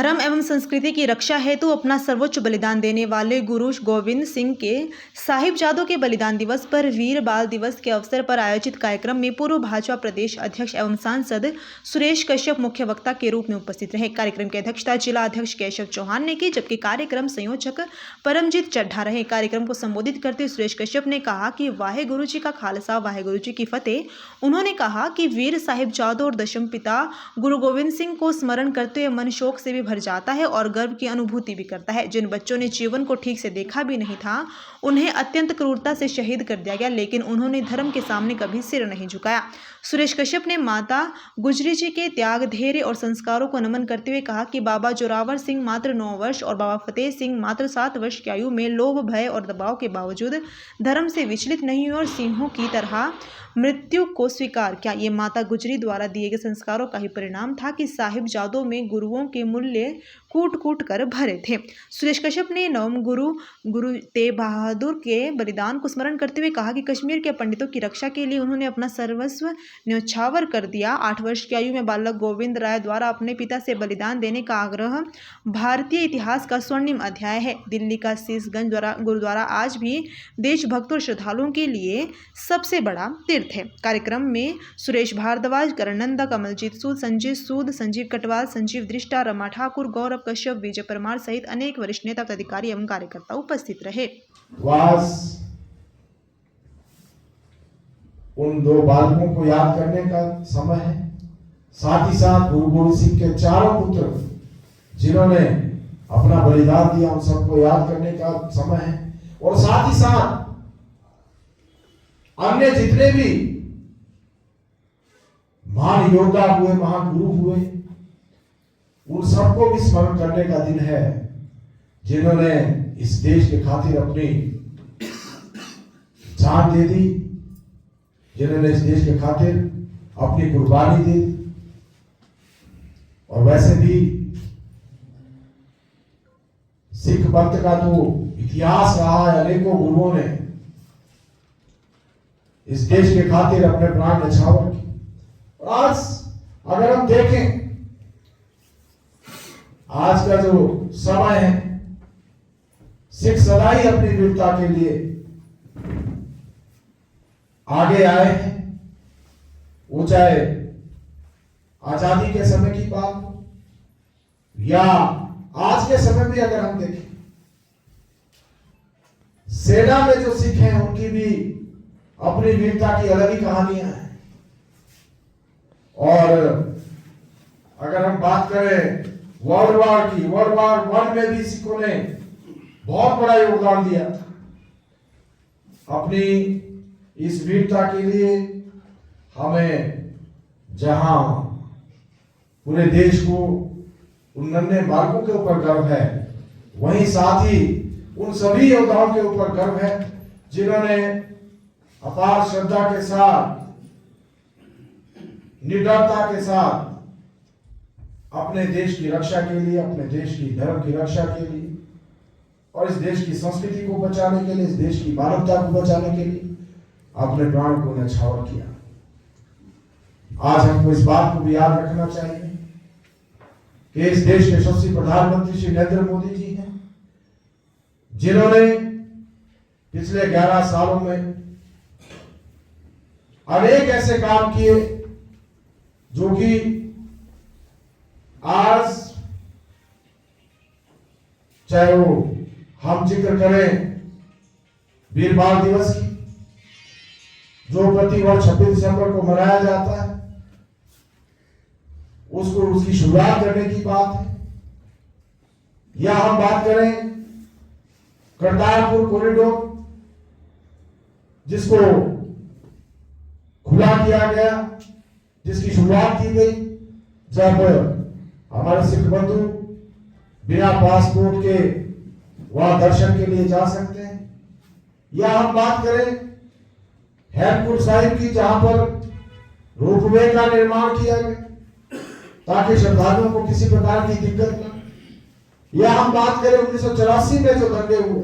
धर्म एवं संस्कृति की रक्षा हेतु अपना सर्वोच्च बलिदान देने वाले गुरु गोविंद सिंह के साहिबजादों के बलिदान दिवस पर वीर बाल दिवस के अवसर पर आयोजित कार्यक्रम में पूर्व भाजपा प्रदेश अध्यक्ष एवं सांसद सुरेश कश्यप मुख्य वक्ता के रूप में उपस्थित रहे। कार्यक्रम की अध्यक्षता जिला अध्यक्ष केशव चौहान ने की, जबकि कार्यक्रम संयोजक परमजीत चड्ढा रहे। कार्यक्रम को संबोधित करते हुए सुरेश कश्यप ने कहा कि वाहे गुरु जी का खालसा, वाहे गुरु जी की फतेह। उन्होंने कहा कि वीर साहिबजादों और दशम पिता गुरु गोविंद सिंह को स्मरण करते हुए मन शोक से भी भर जाता है और गर्व की अनुभूति भी करता है। जिन बच्चों ने जीवन को ठीक से देखा भी नहीं था, उन्हें अत्यंत क्रूरता से शहीद कर दिया गया, लेकिन उन्होंने धर्म के सामने कभी सिर नहीं झुकाया। सुरेश कश्यप ने माता गुजरी जी के त्याग, धैर्य और संस्कारों को नमन करते हुए कहा कि बाबा जोरावर सिंह मात्र 9 वर्ष और बाबा फतेह सिंह मात्र 7 वर्ष की आयु में लोभ, भय और दबाव के बावजूद धर्म से विचलित नहीं हुए और सिंहों की तरह मृत्यु को स्वीकार किया। ये माता गुजरी द्वारा दिए गए संस्कारों का ही परिणाम था कि साहिबजादों में गुरुओं के मूल्य कूट कूट कर भरे थे। सुरेश कश्यप ने नवम गुरु तेग बहादुर के बलिदान को स्मरण करते हुए कहा कि कश्मीर के पंडितों की रक्षा के लिए उन्होंने अपना सर्वस्व न्यौछावर कर दिया। 8 वर्ष की आयु में बालक गोविंद राय द्वारा अपने पिता से बलिदान देने का आग्रह भारतीय इतिहास का स्वर्णिम अध्याय है। दिल्ली का शीशगंज गुरुद्वारा आज भी देशभक्तों और श्रद्धालुओं के लिए सबसे बड़ा तीर्थ है। कार्यक्रम में सुरेश भारद्वाज, करणनंदा, कमलजीत सूद, संजय सूद, संजीव कटवाल, संजीव दृष्टा, रमा ठाकुर, गौरव कश्यप, विजय परमार सहित अनेक वरिष्ठ नेता, अधिकारी एवं कार्यकर्ता उपस्थित रहे। उन 2 बालकों को याद करने का समय है। साथ ही साथ गुरु गोविंद सिंह के चारों पुत्र जिन्होंने अपना बलिदान दिया, उन सबको याद करने का समय है। और साथ ही साथ अन्य जितने भी महान योद्धा हुए, महान गुरु हुए, उन सबको भी स्मरण करने का दिन है, जिन्होंने इस देश के खातिर अपनी जान दे दी, जिन्होंने इस देश के खातिर अपनी कुर्बानी दी। और वैसे भी सिख पंथ का तो इतिहास रहा है, अनेकों गुरुओं ने इस देश के खातिर अपने प्राण न्यौछावर किए। और आज अगर हम देखें, आज का जो समय है, सिख सदा ही अपनी वीरता के लिए आगे आए हैं। वो चाहे आजादी के समय की बात हो या आज के समय में अगर हम देखें, सेना में जो सिख हैं उनकी भी अपनी वीरता की अलग ही कहानियां हैं। और अगर हम बात करें वर्ल्ड वॉर की, वर्ल्ड वॉर 1 में भी सिखों ने बहुत बड़ा योगदान दिया। अपनी इस वीरता के लिए हमें जहां पूरे देश को उन नन्हे बालकों के ऊपर गर्व है, वहीं साथ ही उन सभी योद्धाओं के ऊपर गर्व है जिन्होंने अपार श्रद्धा के साथ, निडरता के साथ अपने देश की रक्षा के लिए, अपने देश की धर्म की रक्षा के लिए और इस देश की संस्कृति को बचाने के लिए, इस देश की मानवता को बचाने के लिए अपने प्राण को न्यौछावर किया। आज हमको इस बात को भी याद रखना चाहिए कि इस देश के यशस्वी प्रधानमंत्री श्री नरेंद्र मोदी जी हैं, जिन्होंने पिछले 11 सालों में अनेक ऐसे काम किए जो कि आज चाहे वो हम जिक्र करें वीर बाल दिवस की, जो प्रति वर्ष 26 दिसंबर को मनाया जाता है, उसकी शुरुआत करने की बात है। या हम बात करें करतारपुर कॉरिडोर, जिसको खुला किया गया, जिसकी शुरुआत की गई, जब हमारे सिख बंधु बिना पासपोर्ट के वहां दर्शन के लिए जा सकते हैं। या हम बात करें हेमकुंड साहिब की, जहां पर रोपवे का निर्माण किया गया ताकि श्रद्धालुओं को किसी प्रकार की दिक्कत न। या हम बात करें 1984 में जो दंगे हुए,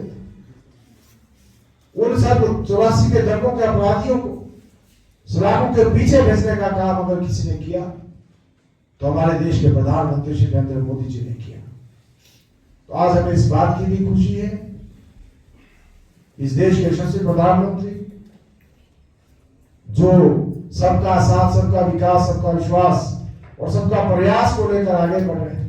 उन सब 84 के दंगों के अपराधियों को सलाखों के पीछे भेजने का काम अगर किसी ने किया तो हमारे देश के प्रधानमंत्री श्री नरेंद्र मोदी जी ने किया। तो आज हमें इस बात की भी खुशी है, इस देश के यशस्वी प्रधानमंत्री जो सबका साथ, सबका विकास, सबका विश्वास और सबका प्रयास को लेकर आगे बढ़ रहे हैं।